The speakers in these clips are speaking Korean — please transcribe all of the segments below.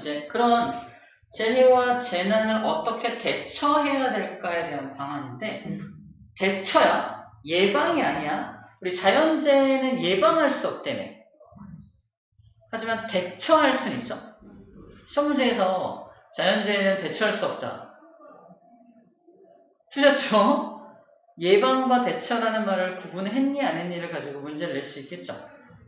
이제 그런 재해와 재난을 어떻게 대처해야 될까에 대한 방안인데, 대처야? 예방이 아니야. 우리 자연재해는 예방할 수 없다며. 하지만 대처할 수는 있죠. 시험 문제에서 자연재해는 대처할 수 없다. 틀렸죠? 예방과 대처라는 말을 구분했니 안 했니를 가지고 문제를 낼 수 있겠죠.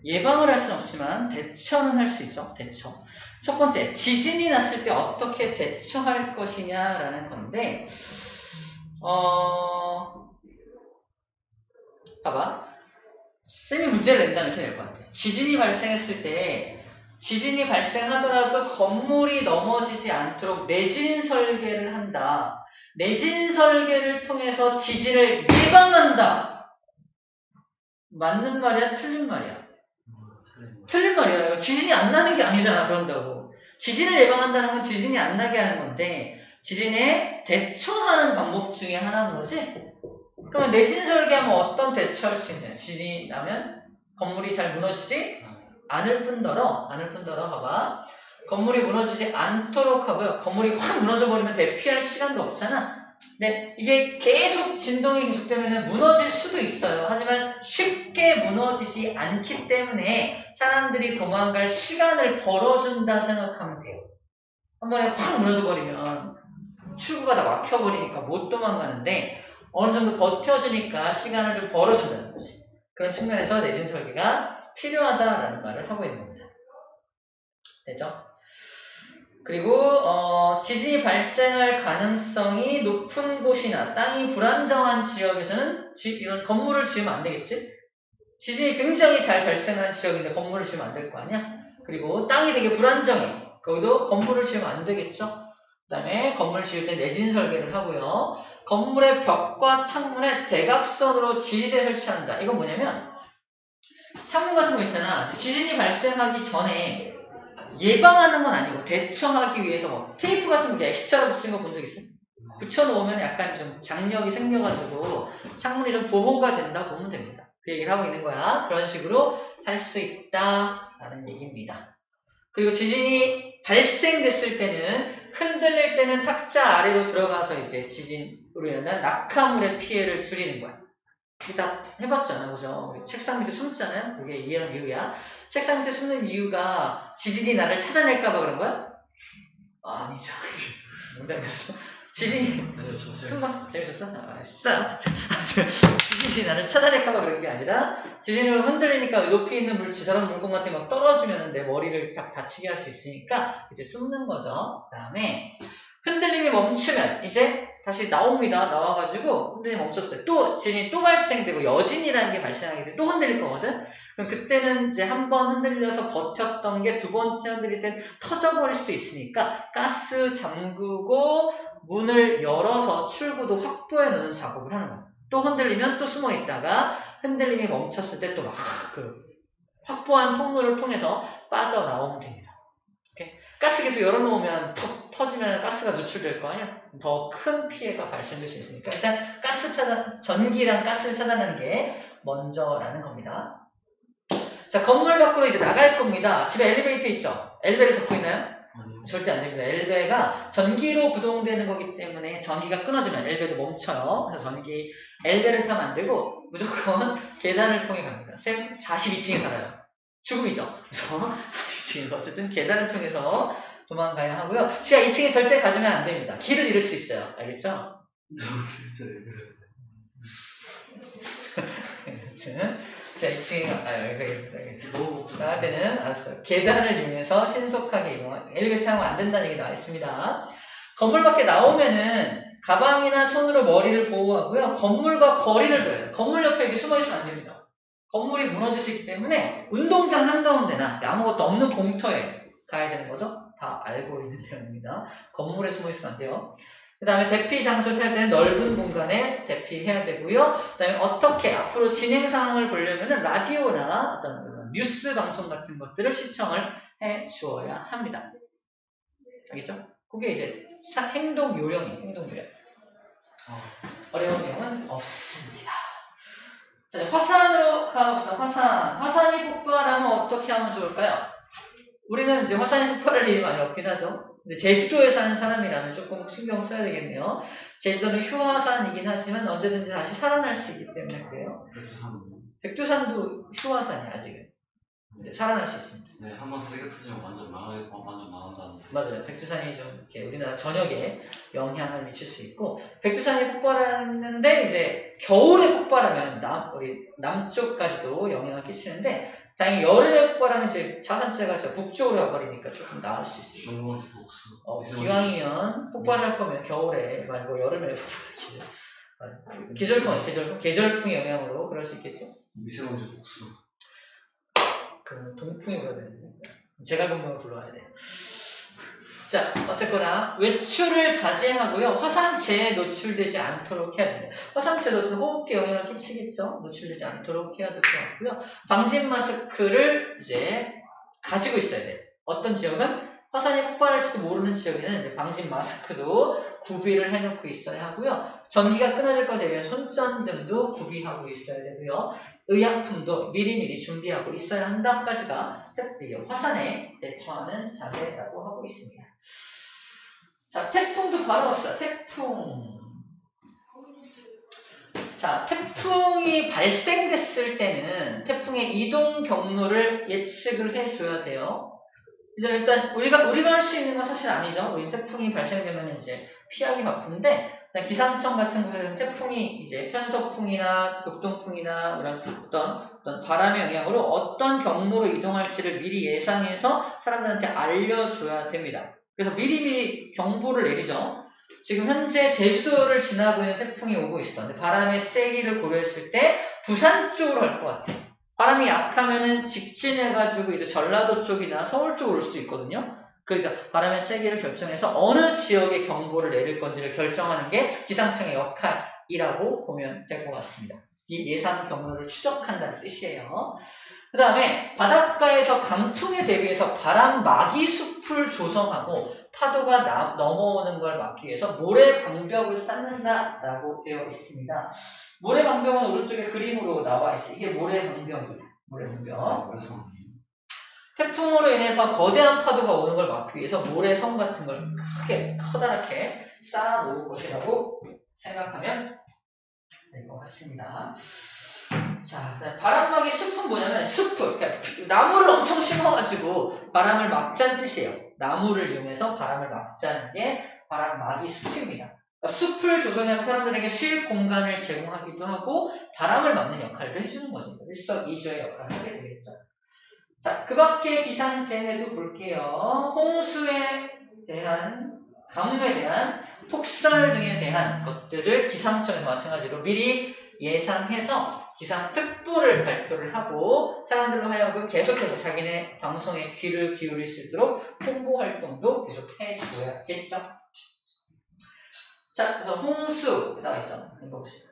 예방을 할 수는 없지만 대처는 할 수 있죠. 대처. 첫 번째, 지진이 났을 때 어떻게 대처할 것이냐라는 건데, 봐봐. 쌤이 문제를 낸다면 이렇게 낼 것 같아. 지진이 발생했을 때, 지진이 발생하더라도 건물이 넘어지지 않도록 내진 설계를 한다. 내진 설계를 통해서 지진을 예방한다. 맞는 말이야? 틀린 말이야? 틀린 말이야. 지진이 안 나는 게 아니잖아. 그런다고. 지진을 예방한다는 건 지진이 안 나게 하는 건데, 지진에 대처하는 방법 중에 하나인 거지? 그러면 내진 설계하면 어떤 대처할 수 있냐? 지진이 나면 건물이 잘 무너지지 않을 뿐더러 봐봐. 건물이 무너지지 않도록 하고요. 건물이 확 무너져 버리면 대피할 시간도 없잖아. 근데 이게 계속 진동이 계속되면 무너질 수도 있어요. 하지만 쉽게 무너지지 않기 때문에 사람들이 도망갈 시간을 벌어준다 생각하면 돼요. 한 번에 확 무너져 버리면 출구가 다 막혀버리니까 못 도망가는데 어느 정도 버텨주니까 시간을 좀 벌어준다는 거지. 그런 측면에서 내진 설계가 필요하다라는 말을 하고 있는 겁니다. 됐죠? 그리고 지진이 발생할 가능성이 높은 곳이나 땅이 불안정한 지역에서는 이런 건물을 지으면 안 되겠지? 지진이 굉장히 잘 발생하는 지역인데 건물을 지으면 안 될 거 아니야? 그리고 땅이 되게 불안정해. 거기도 건물을 지으면 안 되겠죠? 그 다음에 건물 지을 때 내진 설계를 하고요. 건물의 벽과 창문에 대각선으로 지지대 설치한다. 이건 뭐냐면 창문 같은 거 있잖아. 지진이 발생하기 전에 예방하는 건 아니고 대처하기 위해서 뭐 테이프 같은 거 엑스트라로 붙이는 거 본 적 있어? 붙여놓으면 약간 좀 장력이 생겨가지고 창문이 좀 보호가 된다 보면 됩니다. 그 얘기를 하고 있는 거야. 그런 식으로 할 수 있다라는 얘기입니다. 그리고 지진이 발생됐을 때는 흔들릴 때는 탁자 아래로 들어가서 이제 지진으로 인한 낙하물의 피해를 줄이는 거야. 이게 다 해봤잖아, 그죠? 책상 밑에 숨잖아요? 그게 이해하는 이유야. 책상 밑에 숨는 이유가 지진이 나를 찾아낼까봐 그런 거야? 아니죠. 농담이었어. 지진이 숨봐 재밌었어? 알았어. 지진이 나를 찾아낼까봐 그런 게 아니라 지진으로 흔들리니까 높이 있는 물질, 다른 물건 같은 게 막 떨어지면 내 머리를 딱 다치게 할 수 있으니까 이제 숨는 거죠. 그 다음에 흔들림이 멈추면 이제 다시 나옵니다. 나와가지고 흔들림이 멈췄을 때 또 지진이 또 발생되고 여진이라는 게 발생하게 돼 또 흔들릴 거거든. 그럼 그때는 이제 한 번 흔들려서 버텼던 게 두 번째 흔들릴 땐 터져버릴 수도 있으니까 가스 잠그고 문을 열어서 출구도 확보해 놓는 작업을 하는 거예요. 또 흔들리면 또 숨어 있다가 흔들림이 멈췄을 때 또 막 그 확보한 통로를 통해서 빠져나오면 됩니다. 오케이? 가스 계속 열어놓으면 툭 터지면 가스가 누출될 거 아니야? 더 큰 피해가 발생될 수 있으니까 일단 전기랑 가스를 차단하는 게 먼저라는 겁니다. 자, 건물 밖으로 이제 나갈 겁니다. 집에 엘리베이터 있죠? 엘리베이터 잡고 있나요? 절대 안 됩니다. 엘베가 전기로 구동되는 거기 때문에 전기가 끊어지면 엘베도 멈춰요. 그래서 엘베를 타면 안 되고 무조건 계단을 통해 갑니다. 쌤 42층에 살아요. 죽음이죠. 그래서 42층에서 어쨌든 계단을 통해서 도망가야 하고요. 지하 2층에 절대 가주면 안 됩니다. 길을 잃을 수 있어요. 알겠죠? 자, 2층에 나갈 때는 알았어요. 계단을 이용해서 신속하게 엘리베이터 사용하면 안 된다는 얘기 나와 있습니다. 건물 밖에 나오면은 가방이나 손으로 머리를 보호하고요. 건물과 거리를 둬요. 건물 옆에 이렇게 숨어 있으면 안 됩니다. 건물이 무너지시기 때문에 운동장 한가운데나 아무것도 없는 공터에 가야 되는 거죠. 다 알고 있는 내용입니다. 건물에 숨어 있으면 안 돼요. 그 다음에 대피 장소를 찾을 때는 넓은 공간에 대피해야 되고요. 그 다음에 어떻게 앞으로 진행 상황을 보려면 라디오나 어떤 뉴스 방송 같은 것들을 시청을 해 주어야 합니다. 알겠죠? 그게 이제 행동 요령이에요. 행동 요령. 어려운 내용은 없습니다. 자, 화산으로 가봅시다. 화산이 폭발하면 어떻게 하면 좋을까요? 우리는 이제 화산이 폭발할 일이 많이 없긴 하죠. 근데 제주도에 사는 사람이라면 조금 신경 써야 되겠네요. 제주도는 휴화산이긴 하지만 언제든지 다시 살아날 수 있기 때문에 그래요. 백두산도 휴화산이야 아직은. 근데 살아날 수 있습니다. 네, 한번 세게 터지면 완전 망한다는. 맞아요. 백두산이 좀 이렇게 우리나라 전역에 영향을 미칠 수 있고, 백두산이 폭발하는데 이제 겨울에 폭발하면 우리 남쪽까지도 영향을 끼치는데, 다행히 여름에 폭발하면 이제 자산재가 북쪽으로 가버리니까 조금 나을 수 있어요. 중국한테 복수. 기왕이면 폭발할 거면 겨울에 말고 여름에 폭발하지. 계절풍의 영향으로 그럴 수 있겠죠. 미세먼지 복수. 그럼 동풍이 불어야 되는데 제갈공명을 불러야 돼요. 자, 어쨌거나 외출을 자제하고요. 화산재에 노출되지 않도록 해야 됩니다. 화산재에 노출 호흡기에 영향을 끼치겠죠. 노출되지 않도록 해야 될 것 같고요. 방진 마스크를 이제 가지고 있어야 돼요. 어떤 지역은 화산이 폭발할지도 모르는 지역에는 이제 방진 마스크도 구비를 해놓고 있어야 하고요. 전기가 끊어질 걸 대비해 손전등도 구비하고 있어야 되고요. 의약품도 미리미리 준비하고 있어야 한다까지가 화산에 대처하는 자세라고 하고 있습니다. 자, 태풍도 바로 갑시다. 태풍. 자, 태풍이 발생됐을 때는 태풍의 이동 경로를 예측을 해줘야 돼요. 일단 우리가 할 수 있는 건 사실 아니죠. 우리 태풍이 발생되면 이제 피하기 바쁜데, 기상청 같은 곳에서는 태풍이 이제 편서풍이나 극동풍이나 어떤 바람의 영향으로 어떤 경로로 이동할지를 미리 예상해서 사람들한테 알려줘야 됩니다. 그래서 미리미리 경보를 내리죠. 지금 현재 제주도를 지나고 있는 태풍이 오고 있어. 근데 바람의 세기를 고려했을 때 부산 쪽으로 갈 것 같아. 바람이 약하면은 직진해가지고 이제 전라도 쪽이나 서울 쪽으로 올 수도 있거든요. 그래서 바람의 세기를 결정해서 어느 지역에 경보를 내릴 건지를 결정하는 게 기상청의 역할이라고 보면 될 것 같습니다. 이 예상 경로를 추적한다는 뜻이에요. 그 다음에 바닷가에서 강풍에 대비해서 바람 막이 숲을 조성하고 파도가 넘어오는 걸 막기 위해서 모래 방벽을 쌓는다라고 되어 있습니다. 모래 방벽은 오른쪽에 그림으로 나와 있어요. 이게 모래 방벽이에요. 모래 방벽. 태풍으로 인해서 거대한 파도가 오는 걸 막기 위해서 모래성 같은 걸 크게 커다랗게 쌓아놓은 것이라고 생각하면 될 것 같습니다. 자, 바람막이 숲은 뭐냐면 그러니까 나무를 엄청 심어가지고 바람을 막자는 뜻이에요. 나무를 이용해서 바람을 막자는 게 바람막이 숲입니다. 그러니까 숲을 조성해서 사람들에게 쉴 공간을 제공하기도 하고 바람을 막는 역할을 해주는 거죠. 일석이조의 역할을 하게 되겠죠. 자, 그 밖에 기상재해도 볼게요. 홍수에 대한, 가뭄에 대한, 폭설 등에 대한 것들을 기상청에서 마찬가지로 미리 예상해서 기상특보를 발표를 하고 사람들로 하여금 계속해서 자기네 방송에 귀를 기울일 수 있도록 홍보 활동도 계속 해줘야겠죠. 자, 그래서 홍수 나와 있죠. 이거 봅시다.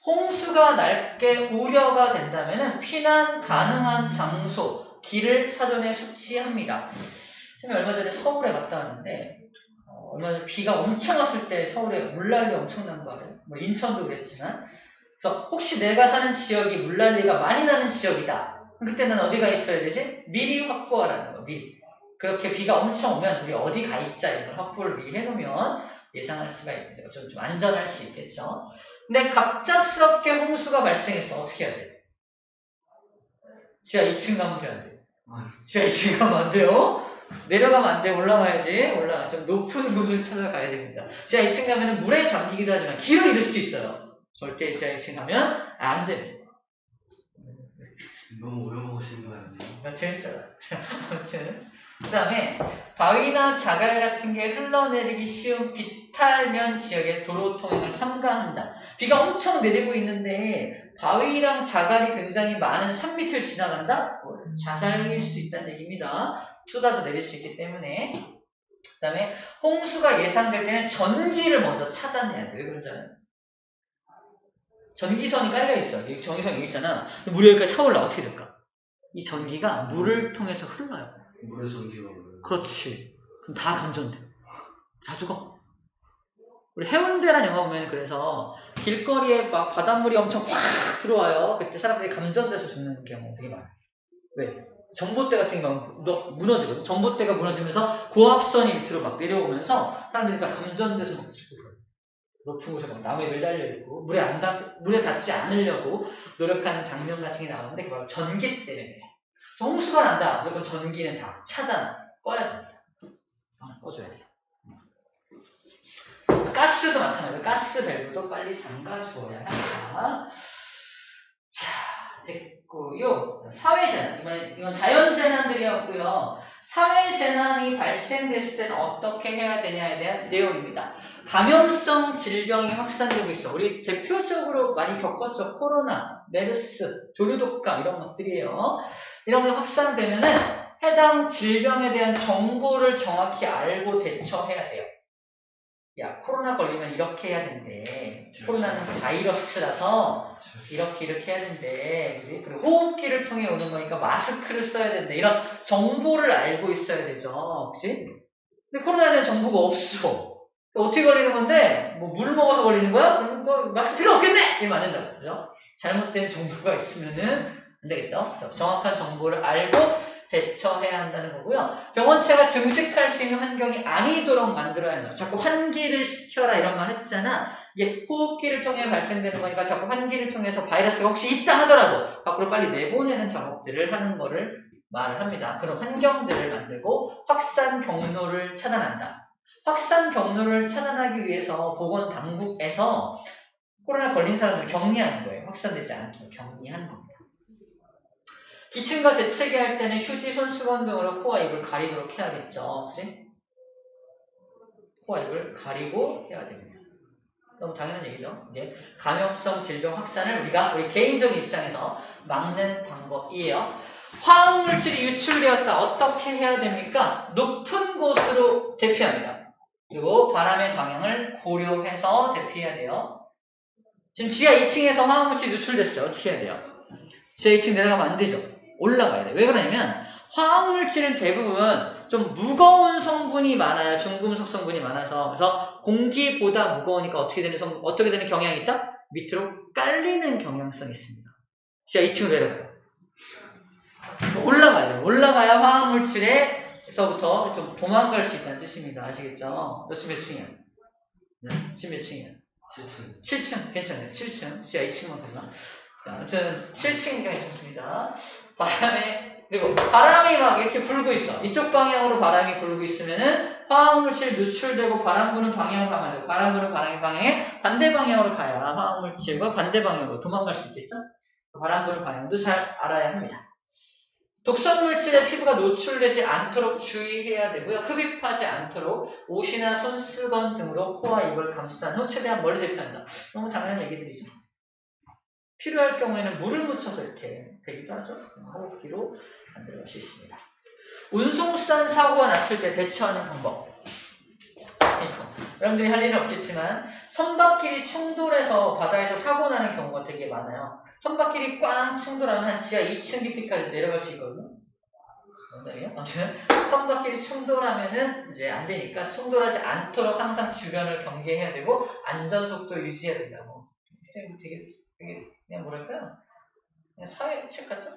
홍수가 날게 우려가 된다면 피난 가능한 장소, 길을 사전에 숙지합니다. 제가 얼마 전에 서울에 갔다 왔는데 얼마 전에 비가 엄청 왔을 때 서울에 물난리 엄청난 거 알아요? 뭐 인천도 그랬지만. 그래서 혹시 내가 사는 지역이 물난리가 많이 나는 지역이다. 그럼 그때는 어디가 있어야 되지? 미리 확보하라는 거, 미리. 그렇게 비가 엄청 오면 우리 어디 가 있자 이런 확보를 미리 해놓으면 예상할 수가 있는데 좀 안전할 수 있겠죠. 근데 갑작스럽게 홍수가 발생했어. 어떻게 해야 돼? 지하 2층 가면 돼, 안 돼? 지하 2층 가면 안 돼요? 내려가면 안 돼. 올라가야지. 좀 높은 곳을 찾아가야 됩니다. 지하 2층 가면 물에 잠기기도 하지만 길을 잃을 수도 있어요. 절대 지하 2층 가면 안 됩니다. 너무 오래 먹으시는 거 아니에요? 재밌어요. 아무튼 그 다음에 바위나 자갈 같은 게 흘러내리기 쉬운 비탈면 지역의 도로 통행을 삼가한다. 비가 엄청 내리고 있는데 바위랑 자갈이 굉장히 많은 산 밑을 지나간다? 자살일 수 있다는 얘기입니다. 쏟아져 내릴 수 있기 때문에. 그 다음에 홍수가 예상될 때는 전기를 먼저 차단해야 돼요. 왜 그런지 알아요? 전기선이 깔려있어요. 전기선이 여기 있잖아. 물이 여기까지 차올라. 어떻게 될까? 이 전기가 물을 통해서 흘러요. 물의 전기가 흘러요. 그렇지. 그럼 다 감전돼. 다 죽어. 우리 해운대라는 영화 보면 그래서 길거리에 막 바닷물이 엄청 확 들어와요. 그때 사람들이 감전돼서 죽는 경우 되게 많아요. 왜? 전봇대 같은 게 막 무너지거든. 전봇대가 무너지면서 고압선이 밑으로 막 내려오면서 사람들이 다 감전돼서 막 죽고 그래요. 높은 곳에 막 나무에 매달려 있고 물에 닿지 않으려고 노력하는 장면 같은 게 나오는데 그걸 전기 때문에 그래서 홍수가 난다. 무조건 전기는 다 차단, 꺼야 됩니다. 꺼줘야 돼요. 가스도 마찬가지로 가스 밸브도 빨리 잠가 주어야 합니다. 자, 됐고요. 사회재난. 이건 자연재난들이었고요. 사회재난이 발생됐을 때는 어떻게 해야 되냐에 대한 내용입니다. 감염성 질병이 확산되고 있어. 우리 대표적으로 많이 겪었죠. 코로나, 메르스, 조류독감 이런 것들이에요. 이런 게 확산되면은 해당 질병에 대한 정보를 정확히 알고 대처해야 돼요. 야, 코로나 걸리면 이렇게 해야 된대. 코로나는 바이러스라서 이렇게 해야 된대. 그지? 그리고 호흡기를 통해 오는 거니까 마스크를 써야 된대. 이런 정보를 알고 있어야 되죠. 그지? 근데 코로나에 대한 정보가 없어. 어떻게 걸리는 건데? 뭐 물 먹어서 걸리는 거야? 그러면 마스크 필요 없겠네! 이러면 안 된다고. 그죠? 잘못된 정보가 있으면은 안 되겠죠? 정확한 정보를 알고 대처해야 한다는 거고요. 병원체가 증식할 수 있는 환경이 아니도록 만들어야 한다. 자꾸 환기를 시켜라 이런 말 했잖아. 이게 호흡기를 통해 발생되는 거니까 자꾸 환기를 통해서 바이러스가 혹시 있다 하더라도 밖으로 빨리 내보내는 작업들을 하는 거를 말을 합니다. 그런 환경들을 만들고 확산 경로를 차단한다. 확산 경로를 차단하기 위해서 보건당국에서 코로나 걸린 사람들을 격리하는 거예요. 확산되지 않도록 격리하는 겁니다. 기침과 재채기 할 때는 휴지, 손수건 등으로 코와 입을 가리도록 해야겠죠. 그치? 코와 입을 가리고 해야 됩니다. 너무 당연한 얘기죠. 이제 감염성 질병 확산을 우리 개인적인 입장에서 막는 방법이에요. 화학물질이 유출되었다. 어떻게 해야 됩니까? 높은 곳으로 대피합니다. 그리고 바람의 방향을 고려해서 대피해야 돼요. 지금 지하 2층에서 화학물질이 유출됐어요. 어떻게 해야 돼요? 지하 2층 내려가면 안 되죠. 올라가야 돼요. 왜 그러냐면 화학물질은 대부분 좀 무거운 성분이 많아요. 중금속 성분이 많아서. 그래서 공기보다 무거우니까 어떻게 되는 경향이 있다? 밑으로 깔리는 경향성이 있습니다. 지하 2층으로 내려가요. 그러니까 올라가야 돼요. 올라가야 화학물질에서부터 좀 도망갈 수 있다는 뜻입니다. 아시겠죠? 몇 층이야? 네, 지금 몇 층이야? 7층. 7층. 괜찮아요. 7층. 지하 2층만 되나? 아무튼 7층이니까 괜찮습니다. 그리고 바람이 막 이렇게 불고 있어. 이쪽 방향으로 바람이 불고 있으면은 화학물질 누출되고 바람 부는 방향으로 가면 안 돼요. 바람 부는 방향에 반대 방향으로 가야 화학물질과 반대 방향으로 도망갈 수 있겠죠? 바람 부는 방향도 잘 알아야 합니다. 독성물질에 피부가 노출되지 않도록 주의해야 되고요. 흡입하지 않도록 옷이나 손수건 등으로 코와 입을 감싼 후 최대한 멀리 대피한다. 너무 당연한 얘기들이죠. 필요할 경우에는 물을 묻혀서 이렇게 대기도 하죠. 호흡기로 만들어갈 수 있습니다. 운송수단 사고가 났을 때 대처하는 방법. 여러분들이 할 일은 없겠지만 선박길이 충돌해서 바다에서 사고 나는 경우가 되게 많아요. 선박길이 꽝 충돌하면 한 지하 2층 깊이까지 내려갈 수 있거든요. 농담이에요? 선박길이 충돌하면은 이제 안 되니까 충돌하지 않도록 항상 주변을 경계해야 되고 안전속도 유지해야 된다고. 되게 그냥 뭐랄까요? 그냥 사회책 같죠?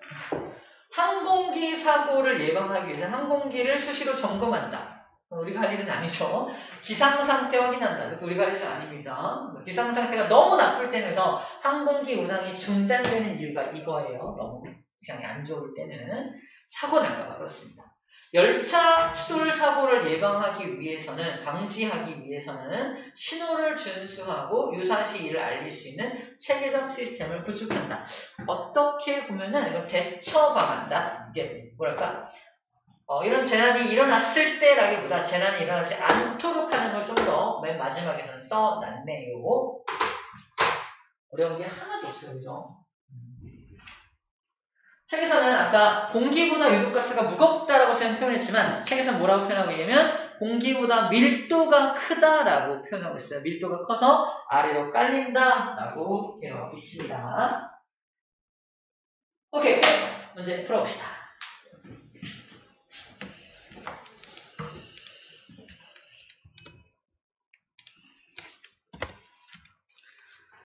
항공기 사고를 예방하기 위해서 항공기를 수시로 점검한다. 우리가 할 일은 아니죠. 기상상태 확인한다. 그것도 우리가 할 일은 아닙니다. 기상상태가 너무 나쁠 때는 그래서 항공기 운항이 중단되는 이유가 이거예요. 너무 기상이 안 좋을 때는 사고 날까봐 그렇습니다. 열차 추돌 사고를 예방하기 위해서는, 방지하기 위해서는 신호를 준수하고 유사시 이를 알릴 수 있는 체계적 시스템을 구축한다. 어떻게 보면은 이건 대처 방안다. 이게 뭐랄까? 이런 재난이 일어났을 때라기보다 재난이 일어나지 않도록 하는 걸 좀 더 맨 마지막에서는 써놨네요. 어려운 게 하나도 없어요. 그죠? 책에서는 아까 공기보다 유독가스가 무겁다라고 표현했지만 책에서는 뭐라고 표현하고 있냐면 공기보다 밀도가 크다라고 표현하고 있어요. 밀도가 커서 아래로 깔린다라고 되어 있습니다. 오케이, 문제 풀어봅시다.